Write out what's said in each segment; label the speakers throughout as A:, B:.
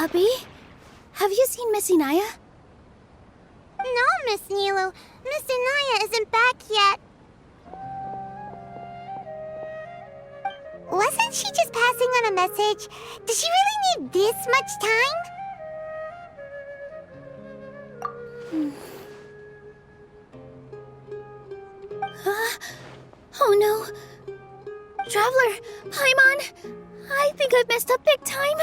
A: Puppy? Have you seen Miss Inaya?
B: No, Miss Nilu. Miss Inaya isn't back yet. Wasn't she just passing on a message? Does she really need this much time?
A: Oh no. Traveler, Paimon, I think I've messed up big time.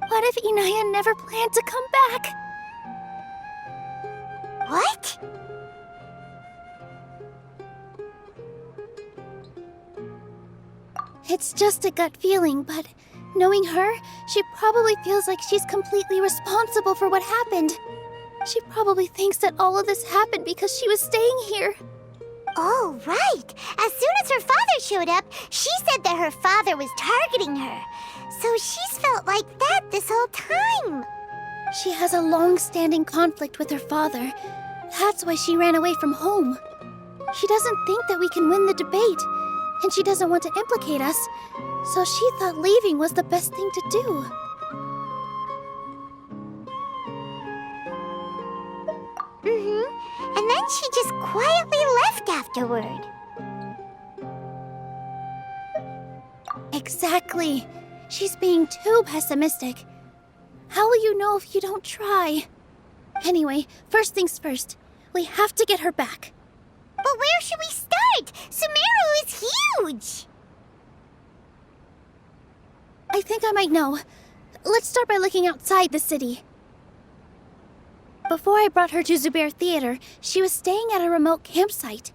A: What if Inaya never planned to come back?
B: What?
A: It's just a gut feeling, but knowing her, she probably feels like she's completely responsible for what happened. She probably thinks that all of this happened because she was staying here.
B: Oh, right. As soon as her father showed up, she said that her father was targeting her. So she's felt like that this whole time.
A: She has a long-standing conflict with her father. That's why she ran away from home. She doesn't think that we can win the debate, and she doesn't want to implicate us, so she thought leaving was the best thing to do.
B: And then she just quietly left afterward.
A: Exactly. She's being too pessimistic. How will you know if you don't try? Anyway, first things first. We have to get her back.
B: But where should we start? Sumeru is huge!
A: I think I might know. Let's start by looking outside the city. Before I brought her to Zubair Theater, she was staying at a remote campsite.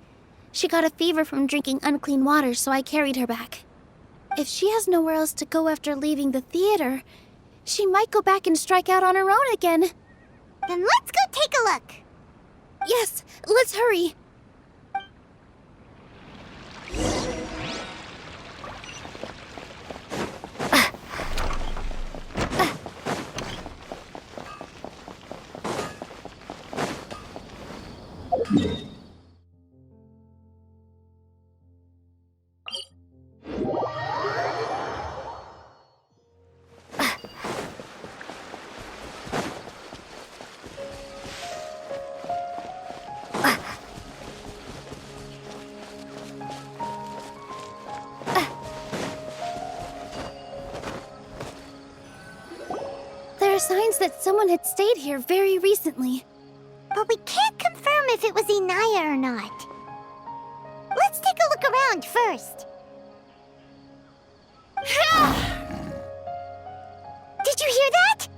A: She got a fever from drinking unclean water, so I carried her back. If she has nowhere else to go after leaving the theater, she might go back and strike out on her own again.
B: Then let's go take a look.
A: Yes, let's hurry. There are signs that someone had stayed here very recently.
B: But we can't confirm if it was Inaya or not. Let's take a look around first. Did you hear that?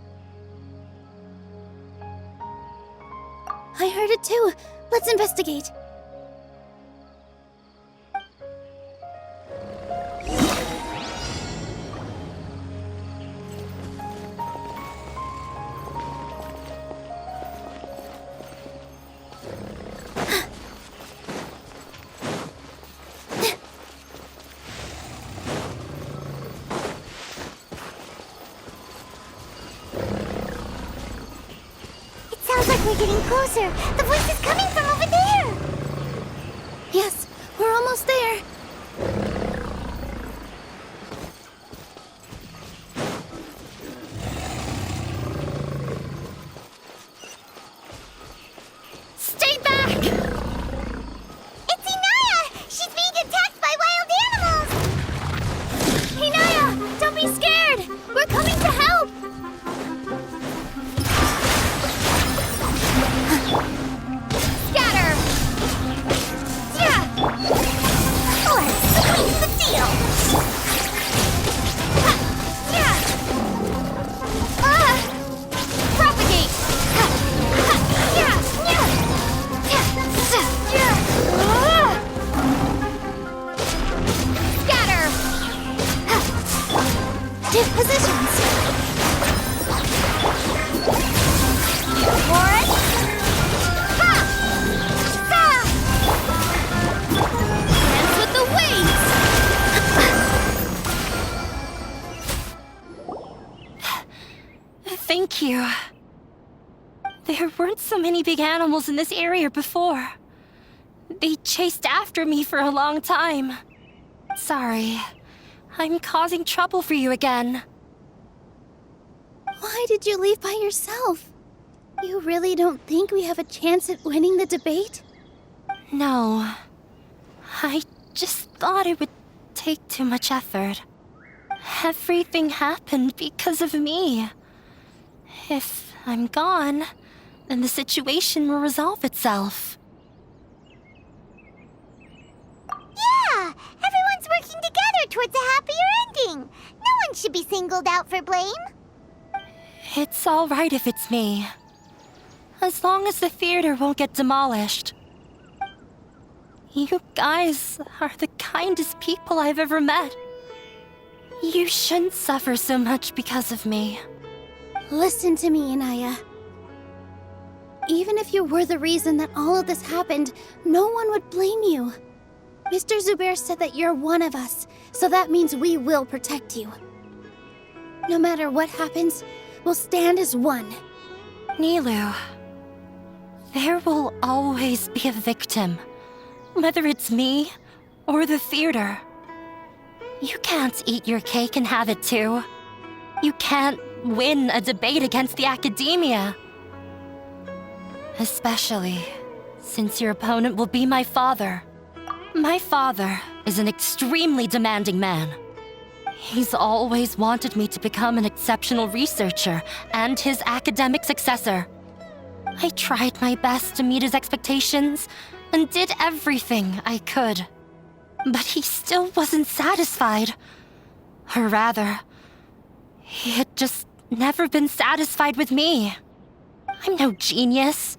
A: I heard it too. Let's investigate.
B: Sounds like we're getting closer. The voice is coming from over there.
A: Yes, we're almost there. Stay back!
B: It's Inaya! She's being attacked by wild animals!
A: Inaya, don't be scared! We're coming to help! Scatter! Yeah!
B: Let's squeeze the deal!
A: Ha! Yeah! Ah! Propagate! Ha! Ha! Yeah! Yeah! Yeah! Yeah! Ah! Scatter! Ha! Shift positions! For it! Ha! Sa! Dance with the wings!
C: Thank you. There weren't so many big animals in this area before. They chased after me for a long time. Sorry. I'm causing trouble for you again.
A: Why did you leave by yourself? You really don't think we have a chance at winning the debate?
C: No. I just thought it would take too much effort. Everything happened because of me. If I'm gone, then the situation will resolve itself.
B: Yeah, everyone's working together towards a happier ending. No one should be singled out for blame.
C: It's all right if it's me. As long as the theater won't get demolished. You guys are the kindest people I've ever met. You shouldn't suffer so much because of me.
A: Listen to me, Inaya. Even if you were the reason that all of this happened, no one would blame you. Mr. Zubair said that you're one of us, so that means we will protect you. No matter what happens, we'll stand as one.
C: Nilu, there will always be a victim, whether it's me or the theater. You can't eat your cake and have it too. You can't win a debate against the academia. Especially since your opponent will be my father. My father is an extremely demanding man. He's always wanted me to become an exceptional researcher and his academic successor. I tried my best to meet his expectations and did everything I could. But he still wasn't satisfied. Or rather, he had just never been satisfied with me. I'm no genius.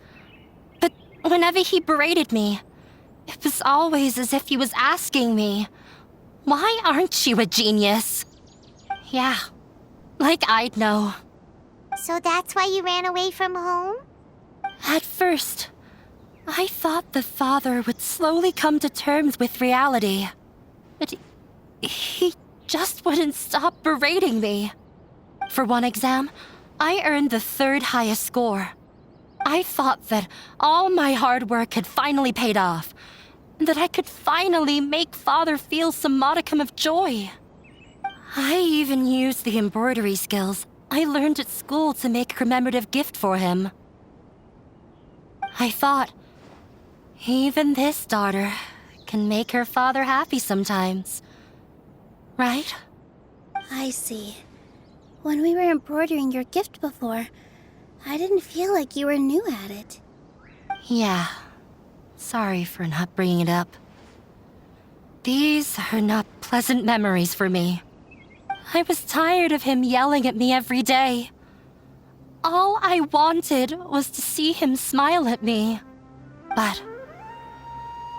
C: But whenever he berated me, it was always as if he was asking me, "Why aren't you a genius?" Yeah, like I'd know.
B: So that's why you ran away from home?
C: At first, I thought the father would slowly come to terms with reality. But he just wouldn't stop berating me. For one exam, I earned the third highest score. I thought that all my hard work had finally paid off, and that I could finally make father feel some modicum of joy. I even used the embroidery skills I learned at school to make a commemorative gift for him. I thought, even this daughter can make her father happy sometimes. Right?
A: I see. When we were embroidering your gift before, I didn't feel like you were new at it.
C: Yeah. Sorry for not bringing it up. These are not pleasant memories for me. I was tired of him yelling at me every day. All I wanted was to see him smile at me. But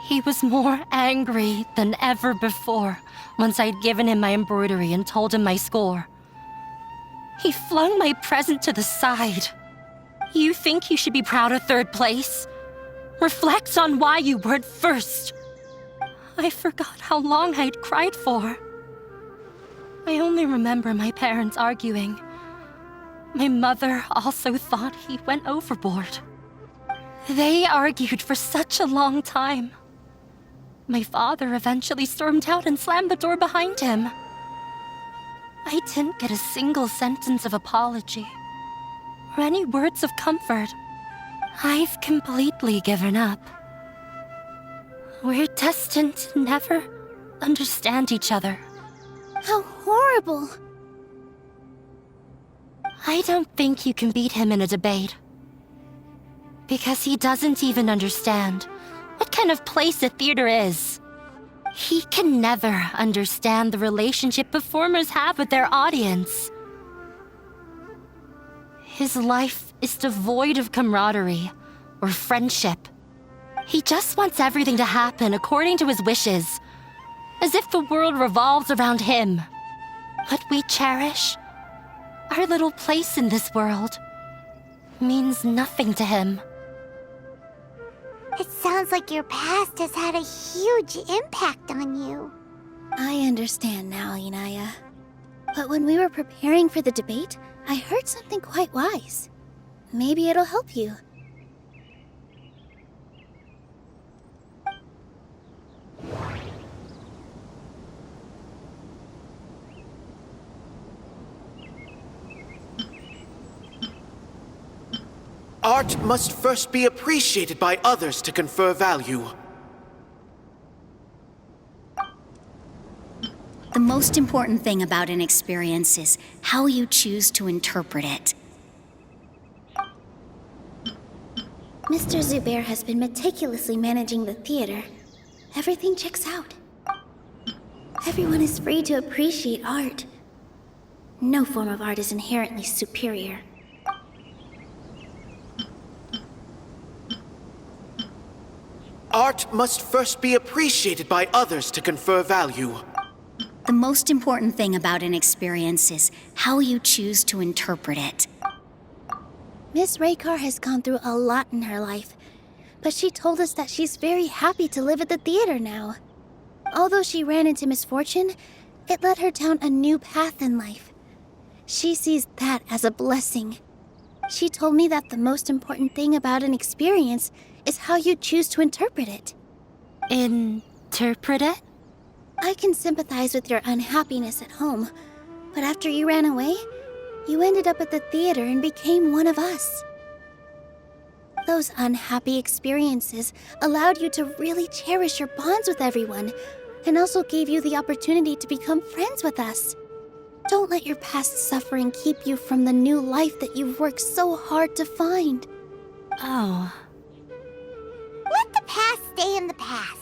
C: he was more angry than ever before once I'd given him my embroidery and told him my score. He flung my present to the side. You think you should be proud of third place? Reflect on why you weren't first. I forgot how long I'd cried for. I only remember my parents arguing. My mother also thought he went overboard. They argued for such a long time. My father eventually stormed out and slammed the door behind him. I didn't get a single sentence of apology or any words of comfort. I've completely given up. We're destined to never understand each other.
A: How horrible!
C: I don't think you can beat him in a debate. Because he doesn't even understand what kind of place a theater is. He can never understand the relationship performers have with their audience. His life is devoid of camaraderie or friendship. He just wants everything to happen according to his wishes, as if the world revolves around him. What we cherish, our little place in this world, means nothing to him.
B: It sounds like your past has had a huge impact on you.
A: I understand now, Inaya. But when we were preparing for the debate, I heard something quite wise. Maybe it'll help you.
D: Art must first be appreciated by others to confer value.
E: The most important thing about an experience is how you choose to interpret it.
A: Mr. Zubair has been meticulously managing the theater. Everything checks out. Everyone is free to appreciate art. No form of art is inherently superior.
D: Art must first be appreciated by others to confer value.
E: The most important thing about an experience is how you choose to interpret it.
A: Miss Raykar has gone through a lot in her life, but she told us that she's very happy to live at the theater now. Although she ran into misfortune, it led her down a new path in life. She sees that as a blessing. She told me that the most important thing about an experience is how you choose to interpret it.
C: Interpret it?
A: I can sympathize with your unhappiness at home, but after you ran away, you ended up at the theater and became one of us. Those unhappy experiences allowed you to really cherish your bonds with everyone, and also gave you the opportunity to become friends with us. Don't let your past suffering keep you from the new life that you've worked so hard to find.
C: Oh.
B: Let the past stay in the past.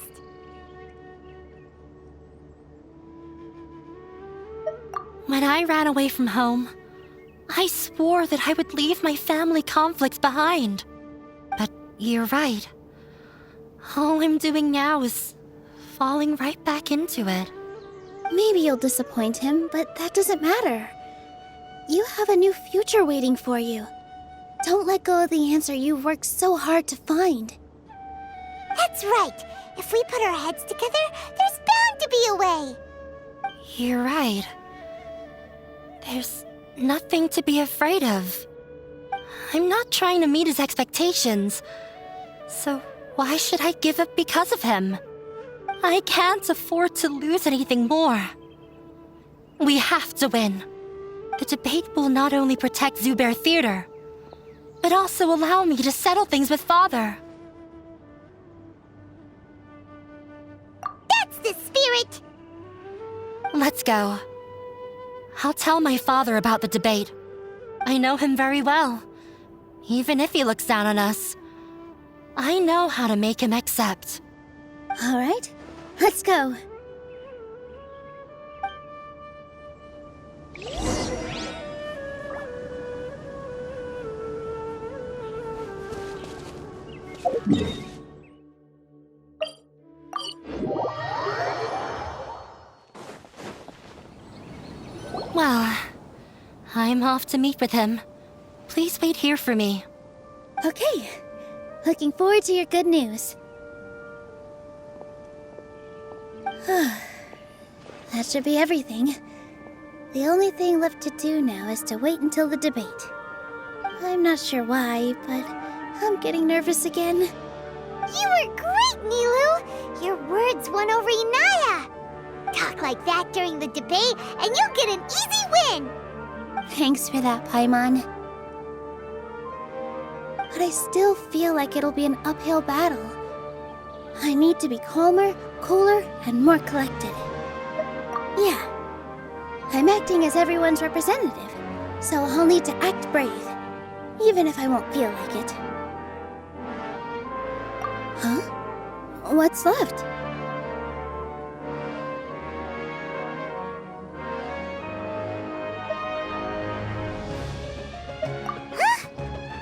C: When I ran away from home, I swore that I would leave my family conflicts behind. But you're right. All I'm doing now is falling right back into it.
A: Maybe you'll disappoint him, but that doesn't matter. You have a new future waiting for you. Don't let go of the answer you've worked so hard to find.
B: That's right. If we put our heads together, there's bound to be a way.
C: You're right. There's nothing to be afraid of. I'm not trying to meet his expectations. So why should I give up because of him? I can't afford to lose anything more. We have to win. The debate will not only protect Zubair Theater, but also allow me to settle things with Father.
B: That's the spirit!
C: Let's go. I'll tell my father about the debate. I know him very well. Even if he looks down on us, I know how to make him accept.
A: All right, let's go.
C: Well, I'm off to meet with him. Please wait here for me.
A: Okay, looking forward to your good news. That should be everything. The only thing left to do now is to wait until the debate. I'm not sure why, but I'm getting nervous again.
B: You were great, Nilu! Your words won over Inaya! Talk like that during the debate, and you'll get an easy win!
A: Thanks for that, Paimon. But I still feel like it'll be an uphill battle. I need to be calmer, cooler, and more collected. Yeah, I'm acting as everyone's representative, so I'll need to act brave, even if I won't feel like it. Huh? What's left?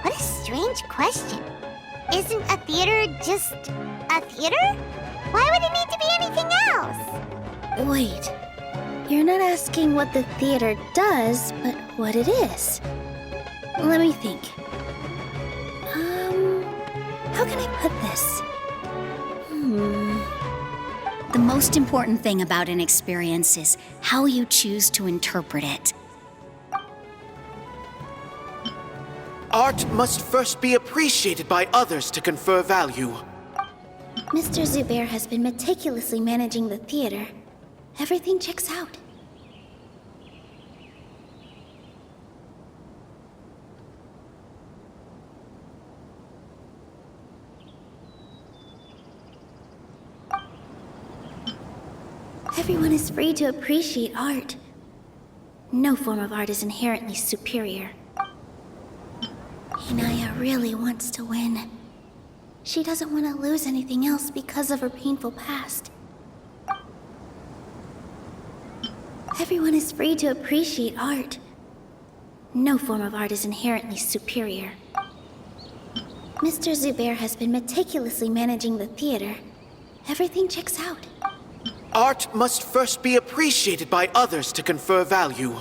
B: What a strange question. Isn't a theater just a theater? Why would it need to be anything else?
A: Wait, you're not asking what the theater does, but what it is. Let me think. How can I put this?
E: The most important thing about an experience is how you choose to interpret it.
D: Art must first be appreciated by others to confer value.
A: Mr. Zubair has been meticulously managing the theater. Everything checks out. Everyone is free to appreciate art. No form of art is inherently superior. Inaya really wants to win. She doesn't want to lose anything else because of her painful past. Everyone is free to appreciate art. No form of art is inherently superior. Mr. Zubair has been meticulously managing the theater. Everything checks out.
D: Art must first be appreciated by others to confer value.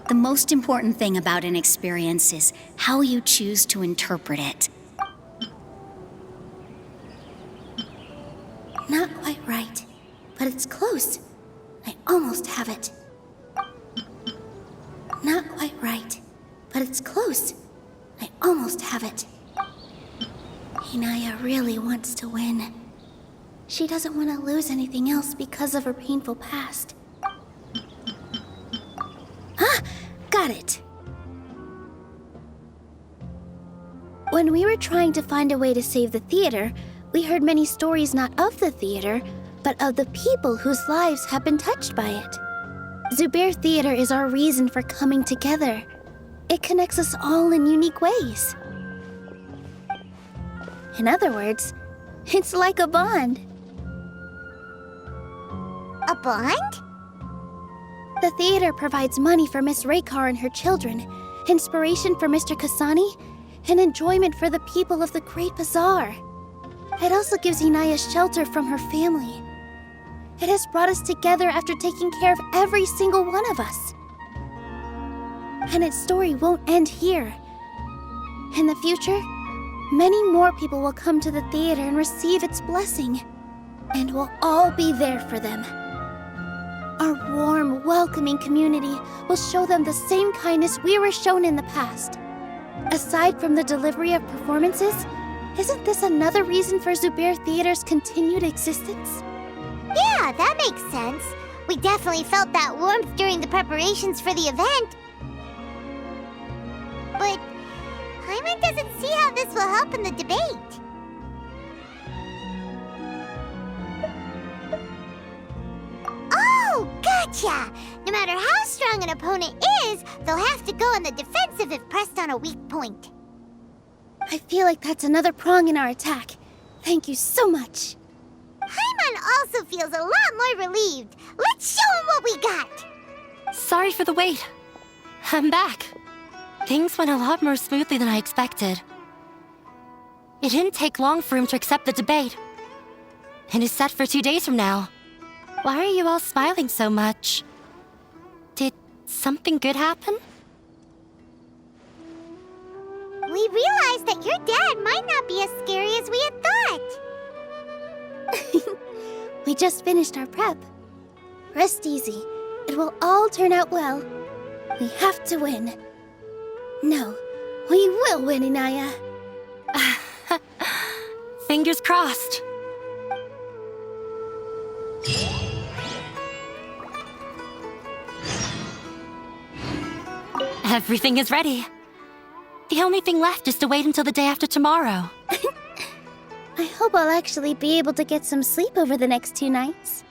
E: The most important thing about an experience is how you choose to interpret it.
A: Not quite right, but it's close. I almost have it. Not quite right, but it's close. I almost have it. Inaya really wants to win. She doesn't want to lose anything else because of her painful past. Ah! Got it! When we were trying to find a way to save the theater, we heard many stories not of the theater, but of the people whose lives have been touched by it. Zubair Theater is our reason for coming together. It connects us all in unique ways. In other words, it's like a bond.
B: A bond?
A: The theater provides money for Miss Raykar and her children, inspiration for Mr. Kasani, and enjoyment for the people of the Great Bazaar. It also gives Inaya shelter from her family. It has brought us together after taking care of every single one of us. And its story won't end here. In the future, many more people will come to the theater and receive its blessing, and we'll all be there for them. Our warm, welcoming community will show them the same kindness we were shown in the past. Aside from the delivery of performances, isn't this another reason for Zubair Theater's continued existence?
B: Yeah, that makes sense. We definitely felt that warmth during the preparations for the event. But Paimon doesn't see how this will help in the debate. Oh, gotcha! No matter how strong an opponent is, they'll have to go on the defensive if pressed on a weak point.
A: I feel like that's another prong in our attack. Thank you so much.
B: Paimon also feels a lot more relieved. Let's show him what we got!
C: Sorry for the wait. I'm back. Things went a lot more smoothly than I expected. It didn't take long for him to accept the debate. It is set for 2 days from now. Why are you all smiling so much? Did something good happen?
B: We realized that your dad might not be as scary as we had thought.
A: We just finished our prep. Rest easy. It will all turn out well. We have to win. No, we will win, Inaya.
C: Fingers crossed. Everything is ready. The only thing left is to wait until the day after tomorrow.
A: I hope I'll actually be able to get some sleep over the next 2 nights.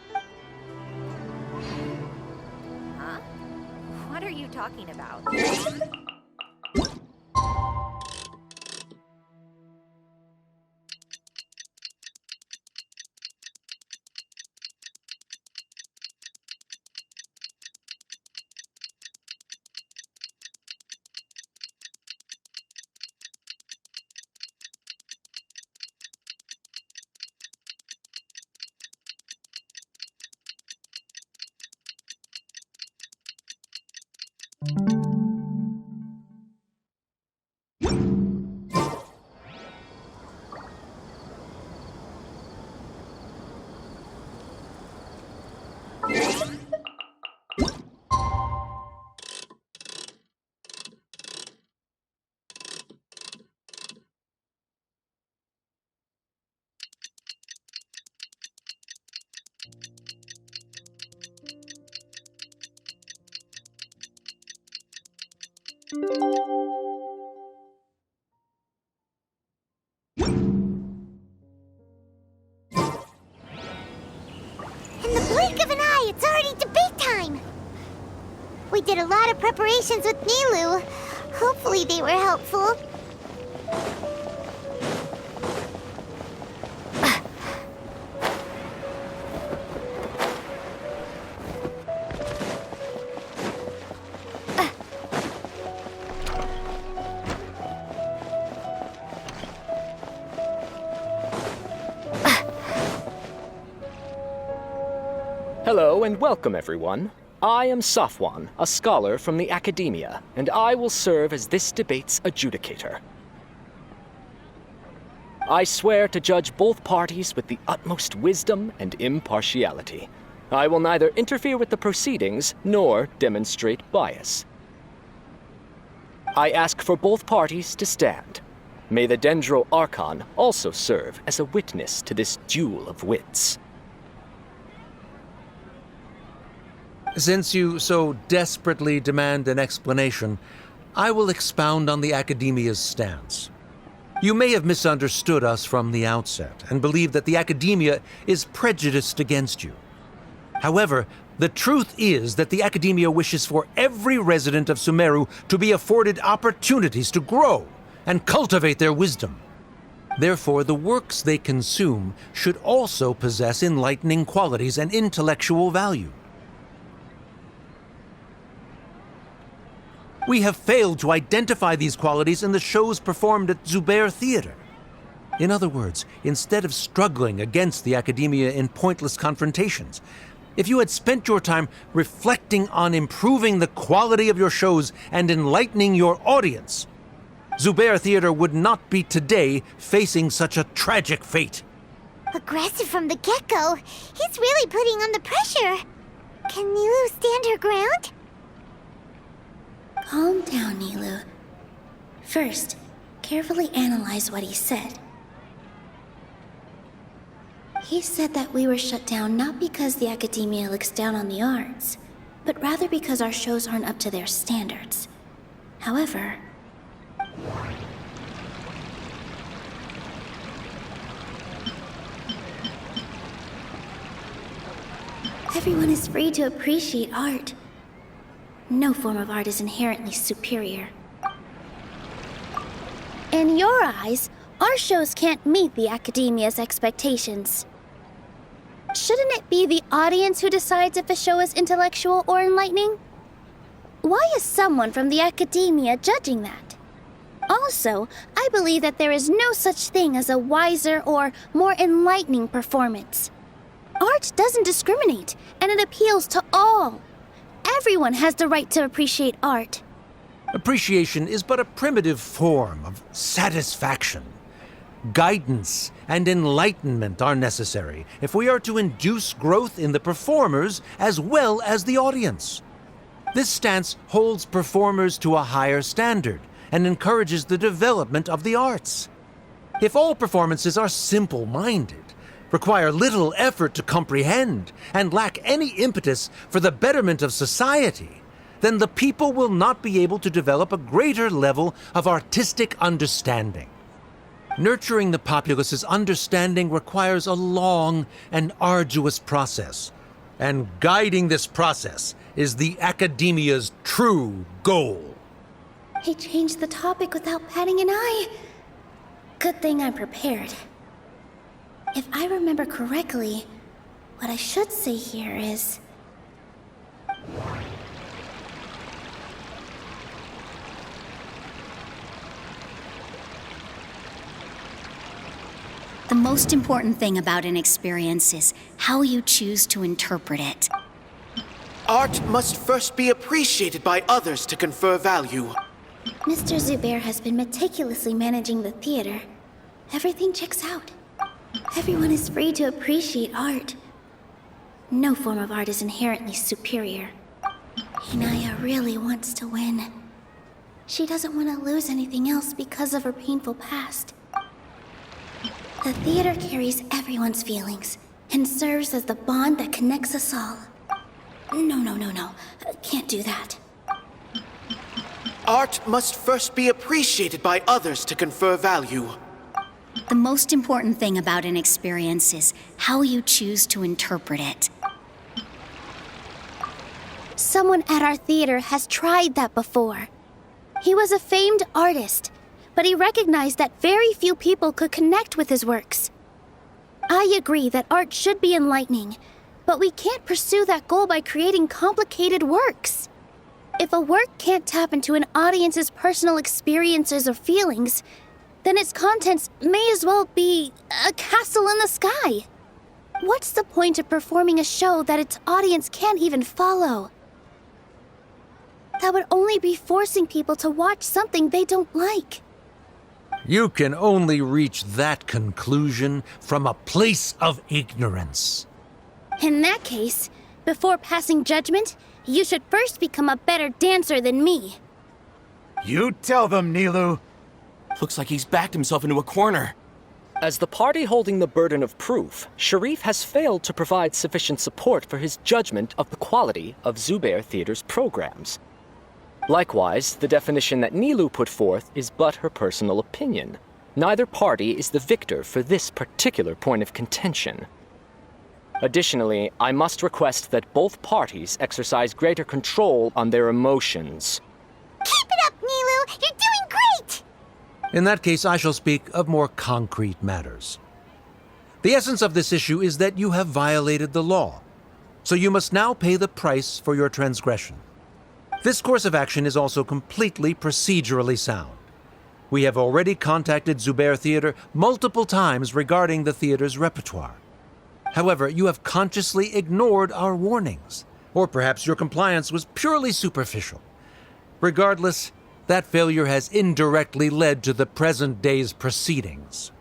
F: Huh? What are you talking about?
B: blink of an eye, it's already debate time! We did a lot of preparations with Nilu. Hopefully they were helpful.
G: Hello and welcome, everyone. I am Safwan, a scholar from the Academia, and I will serve as this debate's adjudicator. I swear to judge both parties with the utmost wisdom and impartiality. I will neither interfere with the proceedings nor demonstrate bias. I ask for both parties to stand. May the Dendro Archon also serve as a witness to this duel of wits.
H: Since you so desperately demand an explanation, I will expound on the Academia's stance. You may have misunderstood us from the outset and believe that the Academia is prejudiced against you. However, the truth is that the Academia wishes for every resident of Sumeru to be afforded opportunities to grow and cultivate their wisdom. Therefore, the works they consume should also possess enlightening qualities and intellectual value. We have failed to identify these qualities in the shows performed at Zubair Theater. In other words, instead of struggling against the Academia in pointless confrontations, if you had spent your time reflecting on improving the quality of your shows and enlightening your audience, Zubair Theater would not be today facing such a tragic fate.
B: Aggressive from the get-go. He's really putting on the pressure. Can Nilu stand her ground?
A: Calm down, Nilu. First, carefully analyze what he said. He said that we were shut down not because the Academia looks down on the arts, but rather because our shows aren't up to their standards. However, everyone is free to appreciate art. No form of art is inherently superior. In your eyes, our shows can't meet the Academia's expectations. Shouldn't it be the audience who decides if a show is intellectual or enlightening? Why is someone from the Academia judging that? Also, I believe that there is no such thing as a wiser or more enlightening performance. Art doesn't discriminate, and it appeals to all. Everyone has the right to appreciate art.
H: Appreciation is but a primitive form of satisfaction. Guidance and enlightenment are necessary if we are to induce growth in the performers as well as the audience. This stance holds performers to a higher standard and encourages the development of the arts. If all performances are simple-minded, require little effort to comprehend, and lack any impetus for the betterment of society, then the people will not be able to develop a greater level of artistic understanding. Nurturing the populace's understanding requires a long and arduous process, and guiding this process is the Academia's true goal.
A: He changed the topic without batting an eye. Good thing I'm prepared. If I remember correctly, what I should say here is...
E: The most important thing about an experience is how you choose to interpret it.
D: Art must first be appreciated by others to confer value.
A: Mr. Zubair has been meticulously managing the theater. Everything checks out. Everyone is free to appreciate art. No form of art is inherently superior. Hinaya really wants to win. She doesn't want to lose anything else because of her painful past. The theater carries everyone's feelings and serves as the bond that connects us all. No. Can't do that.
D: Art must first be appreciated by others to confer value.
E: The most important thing about an experience is how you choose to interpret it.
A: Someone at our theater has tried that before. He was a famed artist, but he recognized that very few people could connect with his works. I agree that art should be enlightening, but we can't pursue that goal by creating complicated works. If a work can't tap into an audience's personal experiences or feelings, then its contents may as well be a castle in the sky. What's the point of performing a show that its audience can't even follow? That would only be forcing people to watch something they don't like.
H: You can only reach that conclusion from a place of ignorance.
A: In that case, before passing judgment, you should first become a better dancer than me.
I: You tell them, Nilu. Looks like he's backed himself into a corner.
G: As the party holding the burden of proof, Sharif has failed to provide sufficient support for his judgment of the quality of Zubair Theater's programs. Likewise, the definition that Nilu put forth is but her personal opinion. Neither party is the victor for this particular point of contention. Additionally, I must request that both parties exercise greater control on their emotions.
B: Keep it up, Nilu! You're doing great!
H: In that case, I shall speak of more concrete matters. The essence of this issue is that you have violated the law, so you must now pay the price for your transgression. This course of action is also completely procedurally sound. We have already contacted Zubair Theater multiple times regarding the theater's repertoire. However, you have consciously ignored our warnings, or perhaps your compliance was purely superficial. Regardless, that failure has indirectly led to the present day's proceedings.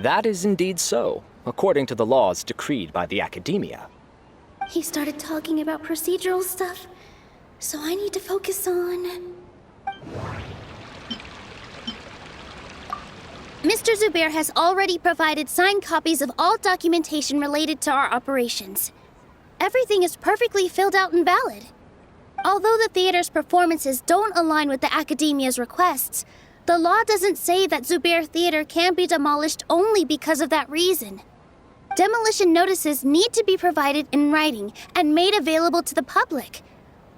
G: That is indeed so, according to the laws decreed by the Academia.
A: He started talking about procedural stuff, so I need to focus on... Mr. Zubair has already provided signed copies of all documentation related to our operations. Everything is perfectly filled out and valid. Although the theater's performances don't align with the Academia's requests, the law doesn't say that Zubair Theater can be demolished only because of that reason. Demolition notices need to be provided in writing and made available to the public.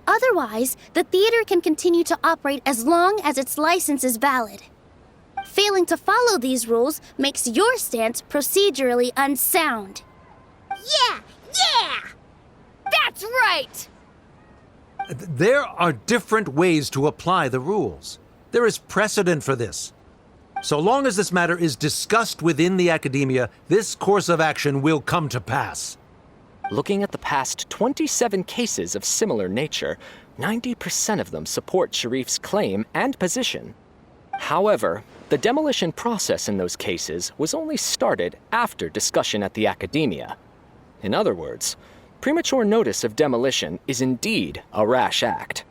A: Otherwise, the theater can continue to operate as long as its license is valid. Failing to follow these rules makes your stance procedurally unsound.
B: Yeah!
F: That's right!
H: There are different ways to apply the rules. There is precedent for this. So long as this matter is discussed within the Academia, this course of action will come to pass.
G: Looking at the past 27 cases of similar nature, 90% of them support Sharif's claim and position. However, the demolition process in those cases was only started after discussion at the Academia. In other words, premature notice of demolition is indeed a rash act.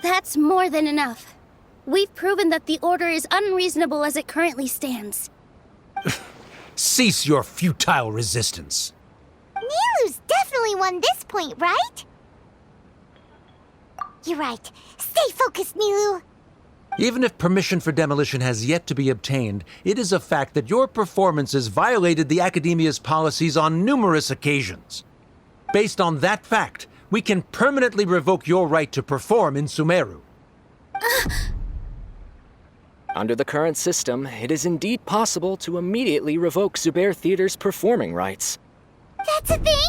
A: That's more than enough. We've proven that the order is unreasonable as it currently stands.
H: Cease your futile resistance.
B: Nilu's definitely won this point, right? You're right. Stay focused, Nilu.
H: Even if permission for demolition has yet to be obtained, it is a fact that your performances violated the Academia's policies on numerous occasions. Based on that fact, we can permanently revoke your right to perform in Sumeru.
G: Under the current system, it is indeed possible to immediately revoke Zubair Theater's performing rights.
B: That's a thing?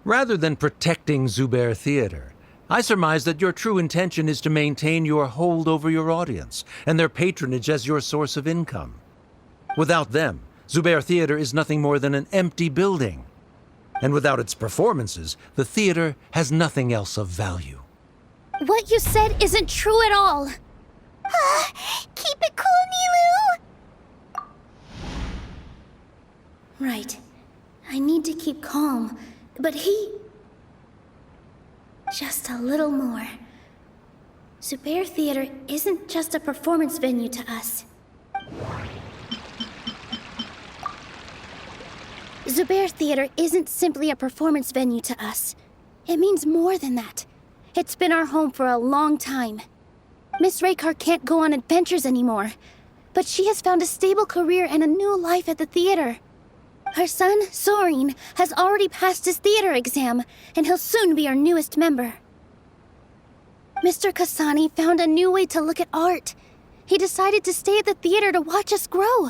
H: Rather than protecting Zubair Theater, I surmise that your true intention is to maintain your hold over your audience and their patronage as your source of income. Without them, Zubair Theater is nothing more than an empty building. And without its performances, the theater has nothing else of value.
A: What you said isn't true at all.
B: Keep it cool, Nilu!
A: Right. I need to keep calm, but just a little more. Zubair Theater isn't just a performance venue to us. Zubair Theater isn't simply a performance venue to us. It means more than that. It's been our home for a long time. Miss Raykar can't go on adventures anymore, but she has found a stable career and a new life at the theater. Our son, Soren, has already passed his theater exam, and he'll soon be our newest member. Mr. Kasani found a new way to look at art. He decided to stay at the theater to watch us grow.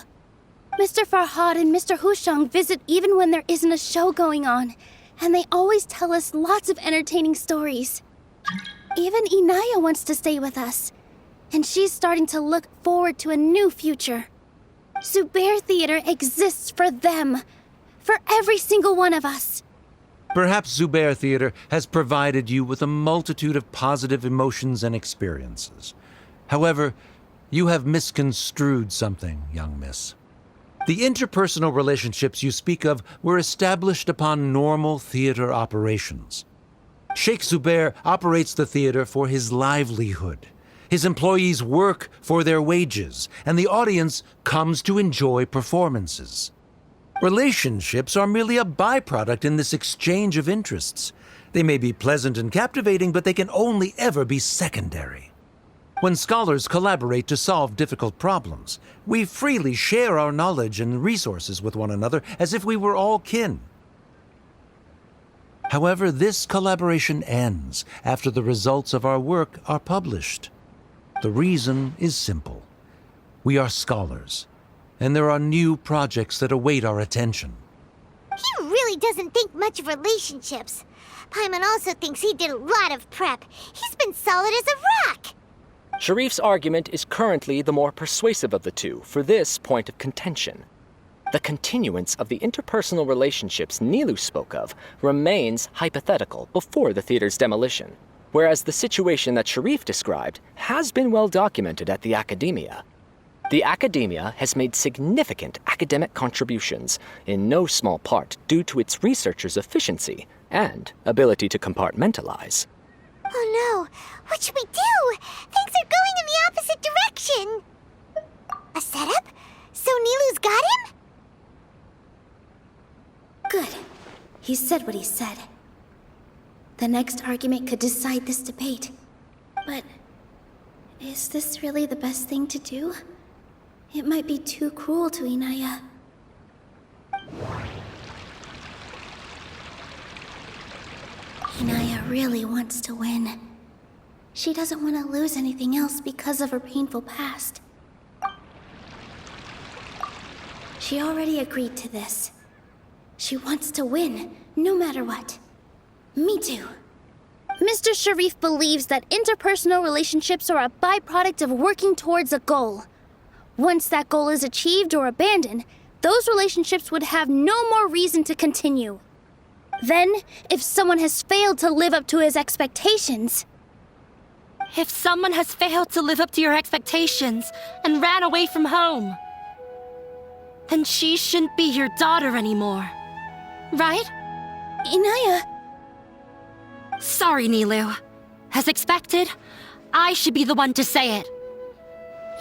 A: Mr. Farhad and Mr. Hushang visit even when there isn't a show going on, and they always tell us lots of entertaining stories. Even Inaya wants to stay with us, and she's starting to look forward to a new future. Zubair Theater exists for them, for every single one of us.
H: Perhaps Zubair Theater has provided you with a multitude of positive emotions and experiences. However, you have misconstrued something, young miss. The interpersonal relationships you speak of were established upon normal theater operations. Sheikh Zubair operates the theater for his livelihood. His employees work for their wages, and the audience comes to enjoy performances. Relationships are merely a byproduct in this exchange of interests. They may be pleasant and captivating, but they can only ever be secondary. When scholars collaborate to solve difficult problems, we freely share our knowledge and resources with one another as if we were all kin. However, this collaboration ends after the results of our work are published. The reason is simple. We are scholars, and there are new projects that await our attention.
B: He really doesn't think much of relationships. Paimon also thinks he did a lot of prep. He's been solid as a rock.
G: Sharif's argument is currently the more persuasive of the two for this point of contention. The continuance of the interpersonal relationships Nilu spoke of remains hypothetical before the theater's demolition, whereas the situation that Sharif described has been well documented at the academia. The academia has made significant academic contributions, in no small part due to its researchers' efficiency and ability to compartmentalize.
B: Oh no, what should we do? Things are going in the opposite direction. A setup? So Nilu's got him?
A: Good. He said what he said. The next argument could decide this debate. But is this really the best thing to do? It might be too cruel to Inaya. Inaya really wants to win. She doesn't want to lose anything else because of her painful past. She already agreed to this. She wants to win, no matter what. Me too. Mr. Sharif believes that interpersonal relationships are a byproduct of working towards a goal. Once that goal is achieved or abandoned, those relationships would have no more reason to continue. Then, if someone has failed to live up to his expectations...
C: If someone has failed to live up to your expectations and ran away from home, then she shouldn't be your daughter anymore. Right?
A: Inaya...
C: Sorry, Nilu. As expected, I should be the one to say it.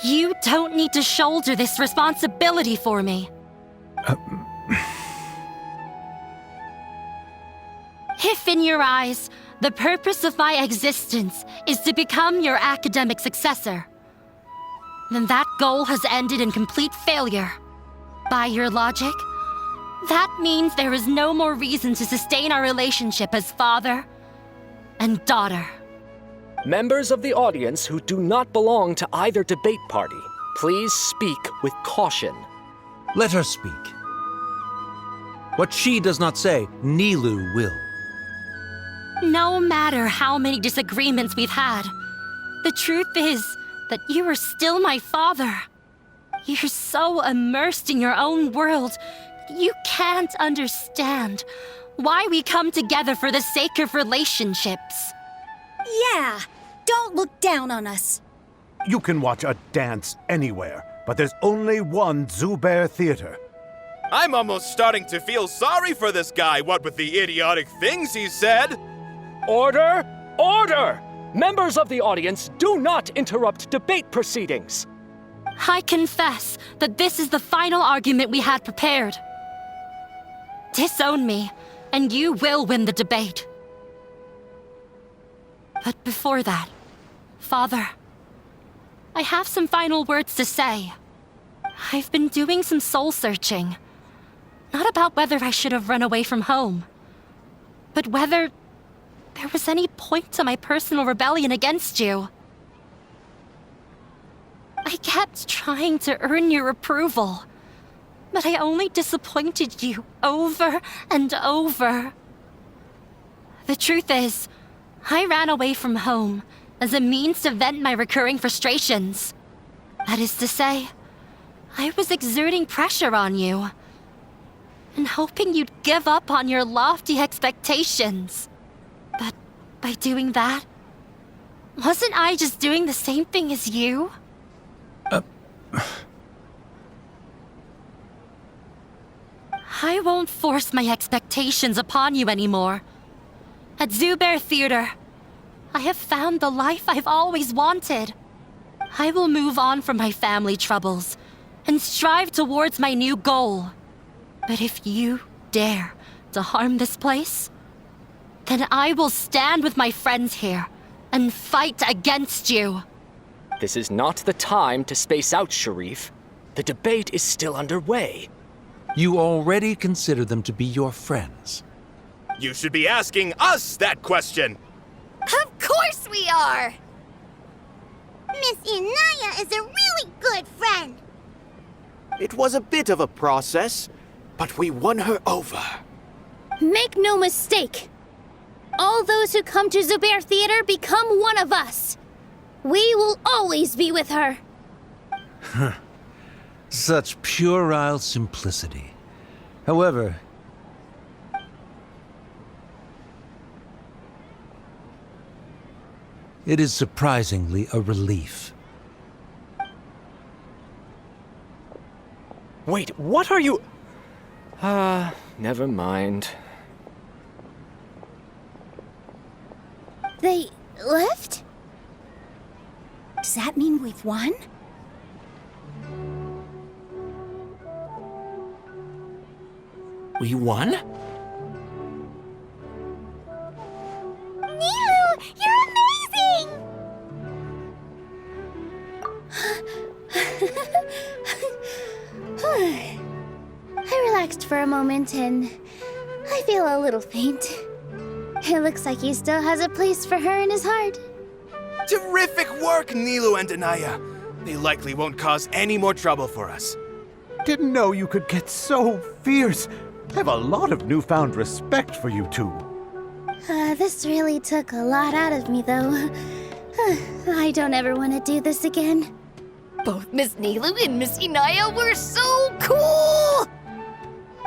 C: You don't need to shoulder this responsibility for me. If in your eyes, the purpose of my existence is to become your academic successor, then that goal has ended in complete failure. By your logic, that means there is no more reason to sustain our relationship as father and daughter.
G: Members of the audience who do not belong to either debate party, please speak with caution.
H: Let her speak. What she does not say, Nilu will.
C: No matter how many disagreements we've had, the truth is that you are still my father. You're so immersed in your own world, you can't understand why we come together for the sake of relationships.
E: Yeah, don't look down on us.
J: You can watch a dance anywhere, but there's only one Zubair Theater.
I: I'm almost starting to feel sorry for this guy, what with the idiotic things he said.
G: Order! Order! Members of the audience, do not interrupt debate proceedings.
C: I confess that this is the final argument we had prepared. Disown me, and you will win the debate. But before that, Father, I have some final words to say. I've been doing some soul searching, Not about whether I should have run away from home, but whether there was any point to my personal rebellion against you. I kept trying to earn your approval, but I only disappointed you over and over. The truth is, I ran away from home as a means to vent my recurring frustrations. That is to say, I was exerting pressure on you and hoping you'd give up on your lofty expectations. But by doing that, wasn't I just doing the same thing as you? I won't force my expectations upon you anymore. At Zubair Theater, I have found the life I've always wanted. I will move on from my family troubles and strive towards my new goal. But if you dare to harm this place, then I will stand with my friends here and fight against you.
G: This is not the time to space out, Sharif. The debate is still underway.
H: You already consider them to be your friends.
K: You should be asking us that question!
F: Of course we are!
B: Miss Inaya is a really good friend.
D: It was a bit of a process, but we won her over.
A: Make no mistake. All those who come to Zubair Theater become one of us. We will always be with her.
H: Such puerile simplicity. However, it is surprisingly a relief.
G: Wait, what are you... never mind.
A: They left?
E: Does that mean we've won?
I: We won?
B: Nilu, you're amazing!
A: I relaxed for a moment and I feel a little faint. It looks like he still has a place for her in his heart.
K: Terrific work, Nilu and Anaya. They likely won't cause any more trouble for us.
J: Didn't know you could get so fierce. I have a lot of newfound respect for you two.
A: This really took a lot out of me, though. I don't ever want to do this again.
F: Both Miss Nilu and Miss Inaya were so cool!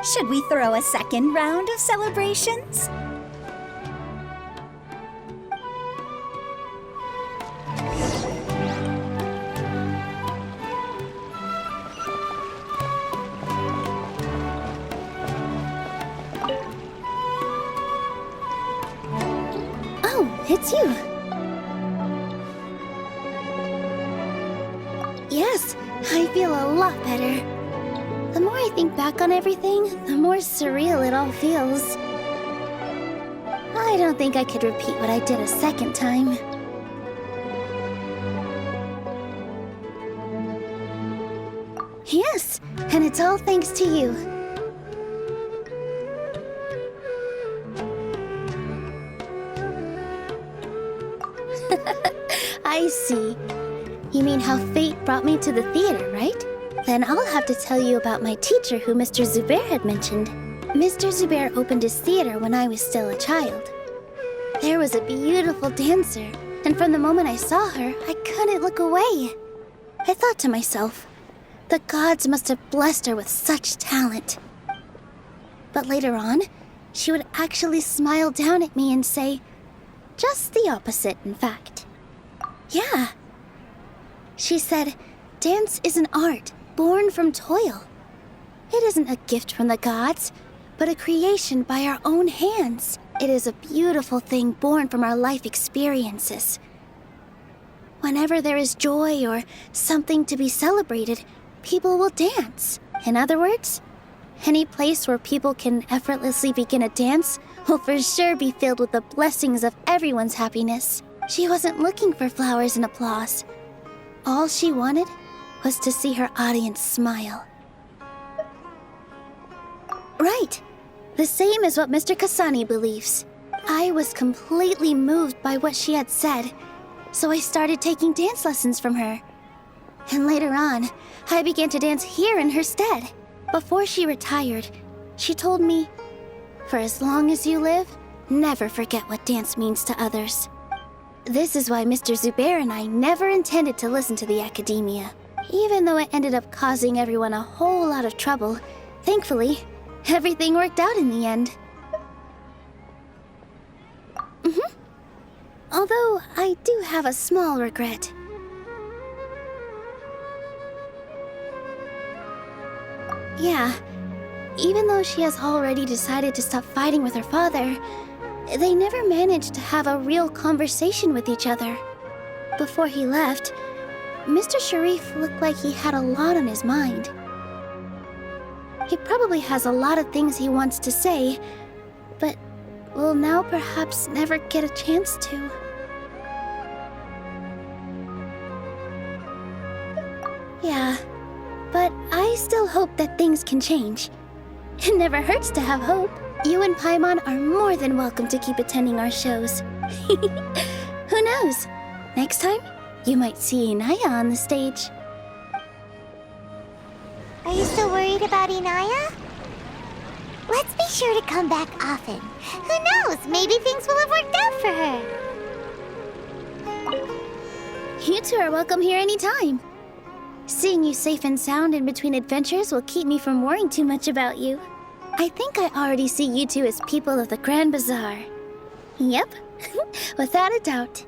E: Should we throw a second round of celebrations?
A: Oh, it's you. Yes, I feel a lot better. The more I think back on everything, the more surreal it all feels. I don't think I could repeat what I did a second time. Yes, and it's all thanks to you. I see. You mean how fate brought me to the theater, right? Then I'll have to tell you about my teacher who Mr. Zubair had mentioned. Mr. Zubair opened his theater when I was still a child. There was a beautiful dancer, and from the moment I saw her, I couldn't look away. I thought to myself, the gods must have blessed her with such talent. But later on, she would actually smile down at me and say, just the opposite, in fact. Yeah. She said, dance is an art born from toil. It isn't a gift from the gods, but a creation by our own hands. It is a beautiful thing born from our life experiences. Whenever there is joy or something to be celebrated, people will dance. In other words, any place where people can effortlessly begin a dance will for sure be filled with the blessings of everyone's happiness. She wasn't looking for flowers and applause. All she wanted was to see her audience smile. Right. The same as what Mr. Kasani believes. I was completely moved by what she had said, so I started taking dance lessons from her. And later on, I began to dance here in her stead. Before she retired, she told me, "For as long as you live, never forget what dance means to others." This is why Mr. Zubair and I never intended to listen to the academia. Even though it ended up causing everyone a whole lot of trouble, thankfully, everything worked out in the end. Although, I do have a small regret. Yeah, even though she has already decided to stop fighting with her father, they never managed to have a real conversation with each other. Before he left, Mr. Sharif looked like he had a lot on his mind. He probably has a lot of things he wants to say, but will now perhaps never get a chance to. Yeah, but I still hope that things can change. It never hurts to have hope. You and Paimon are more than welcome to keep attending our shows. Who knows? Next time, you might see Inaya on the stage.
B: Are you still worried about Inaya? Let's be sure to come back often. Who knows? Maybe things will have worked out for her.
A: You two are welcome here anytime. Seeing you safe and sound in between adventures will keep me from worrying too much about you. I think I already see you two as people of the Grand Bazaar. Yep, without a doubt.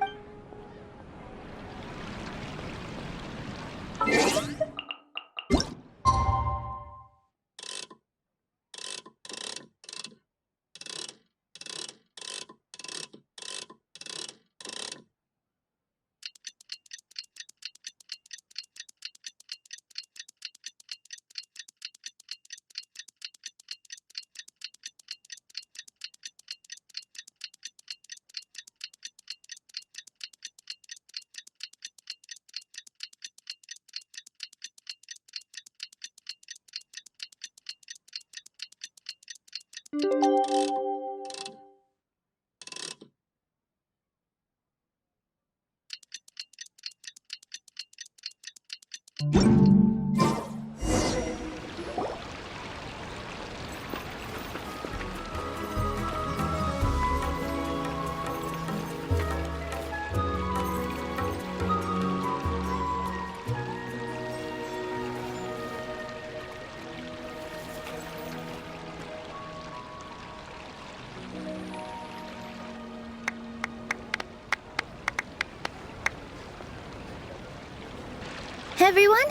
A: Everyone,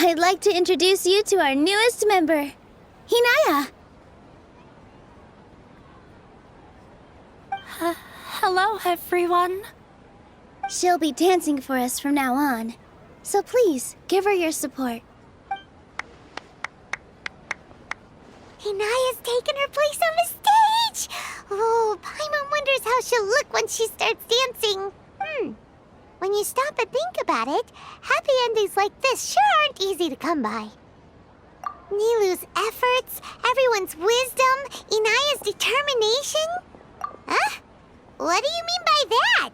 A: I'd like to introduce you to our newest member, Hinaya.
C: Hello, everyone.
A: She'll be dancing for us from now on, so please give her your support.
B: Inaya's taken her place on the stage! Oh, Paimon wonders how she'll look when she starts dancing. When you stop and think about it, happy endings like this sure aren't easy to come by. Nilou's efforts, everyone's wisdom, Inaya's determination? Huh? What do you mean by that?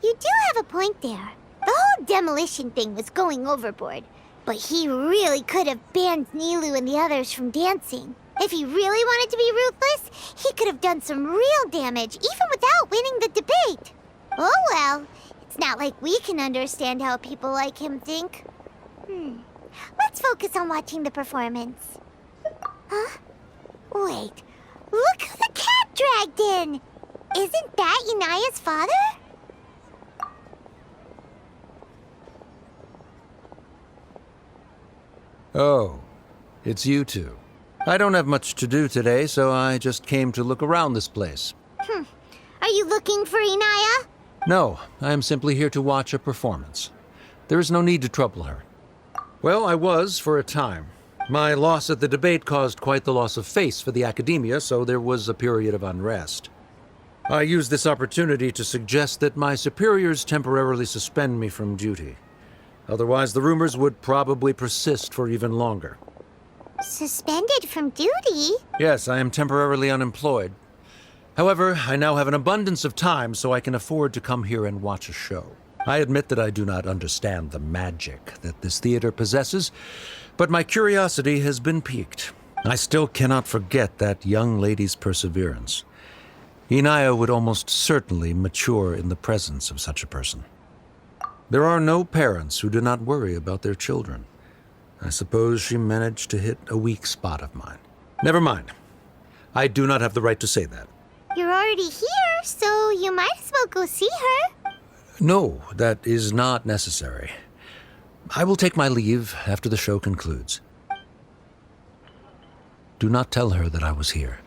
B: You do have a point there. The whole demolition thing was going overboard, but he really could have banned Nilou and the others from dancing. If he really wanted to be ruthless, he could have done some real damage, even without winning the debate. Oh well, it's not like we can understand how people like him think. Let's focus on watching the performance. Huh? Wait, look who the cat dragged in! Isn't that Inaya's father?
H: Oh, it's you two. I don't have much to do today, so I just came to look around this place.
B: Are you looking for Inaya?
H: No, I am simply here to watch a performance. There is no need to trouble her. Well, I was for a time. My loss at the debate caused quite the loss of face for the academia, so there was a period of unrest. I used this opportunity to suggest that my superiors temporarily suspend me from duty. Otherwise, the rumors would probably persist for even longer.
B: Suspended from duty?
H: Yes, I am temporarily unemployed. However, I now have an abundance of time, so I can afford to come here and watch a show. I admit that I do not understand the magic that this theater possesses, but my curiosity has been piqued. I still cannot forget that young lady's perseverance. Inaya would almost certainly mature in the presence of such a person. There are no parents who do not worry about their children. I suppose she managed to hit a weak spot of mine. Never mind. I do not have the right to say that.
B: You're already here, so you might as well go see her.
H: No, that is not necessary. I will take my leave after the show concludes. Do not tell her that I was here.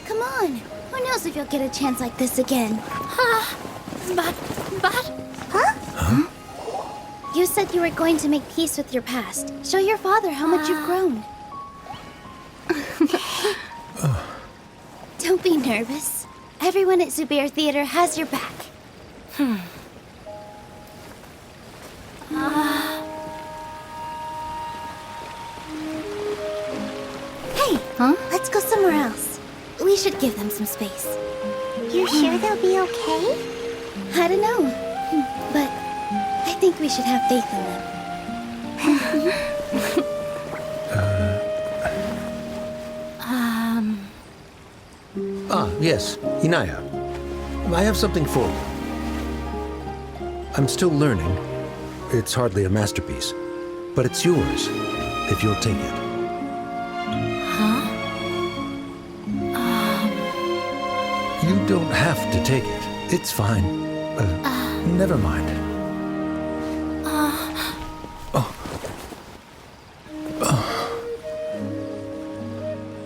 A: Come on. Who knows if you'll get a chance like this again? But...
B: Huh?
A: You said you were going to make peace with your past. Show your father how much you've grown. Don't be nervous. Everyone at Zubair Theater has your back. Hey, let's go somewhere else. We should give them some space.
B: You sure they'll be okay?
A: I don't know, but I think we should have faith in them.
H: Yes, Inaya. I have something for you. I'm still learning. It's hardly a masterpiece, but it's yours, if you'll take it. You don't have to take it. It's fine. Never mind.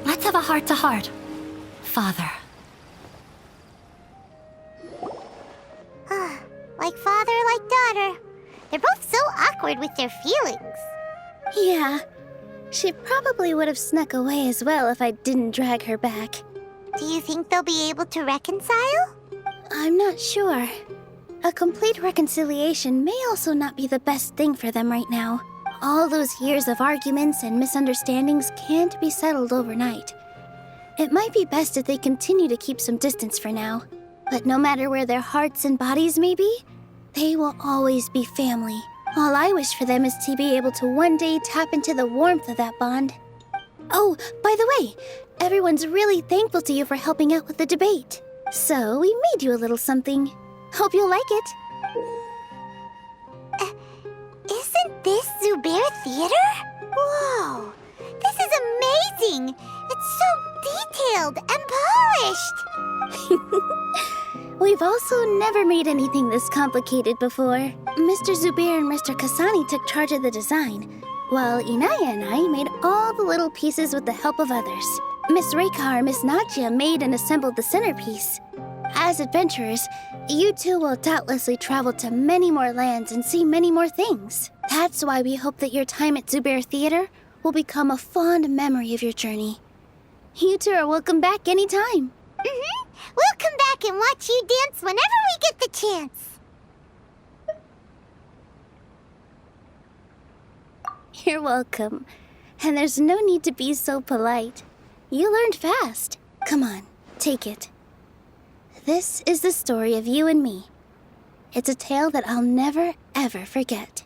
C: Let's have a heart-to-heart. Father.
B: Like father, like daughter. They're both so awkward with their feelings.
A: Yeah, she probably would have snuck away as well if I didn't drag her back.
B: Do you think they'll be able to reconcile?
A: I'm not sure. A complete reconciliation may also not be the best thing for them right now. All those years of arguments and misunderstandings can't be settled overnight. It might be best if they continue to keep some distance for now. But no matter where their hearts and bodies may be, they will always be family. All I wish for them is to be able to one day tap into the warmth of that bond. Oh, by the way, everyone's really thankful to you for helping out with the debate. So we made you a little something. Hope you'll like it.
B: Isn't this Zubair Theater? Whoa! This is amazing! It's so detailed and polished!
A: We've also never made anything this complicated before. Mr. Zubair and Mr. Kasani took charge of the design, while Inaya and I made all the little pieces with the help of others. Miss Reika or Miss Nadia made and assembled the centerpiece. As adventurers, you two will doubtlessly travel to many more lands and see many more things. That's why we hope that your time at Zubair Theater will become a fond memory of your journey. You two are welcome back anytime.
B: We'll come back and watch you dance whenever we get the chance.
A: You're welcome. And there's no need to be so polite. You learned fast. Come on, take it. This is the story of you and me. It's a tale that I'll never, ever forget.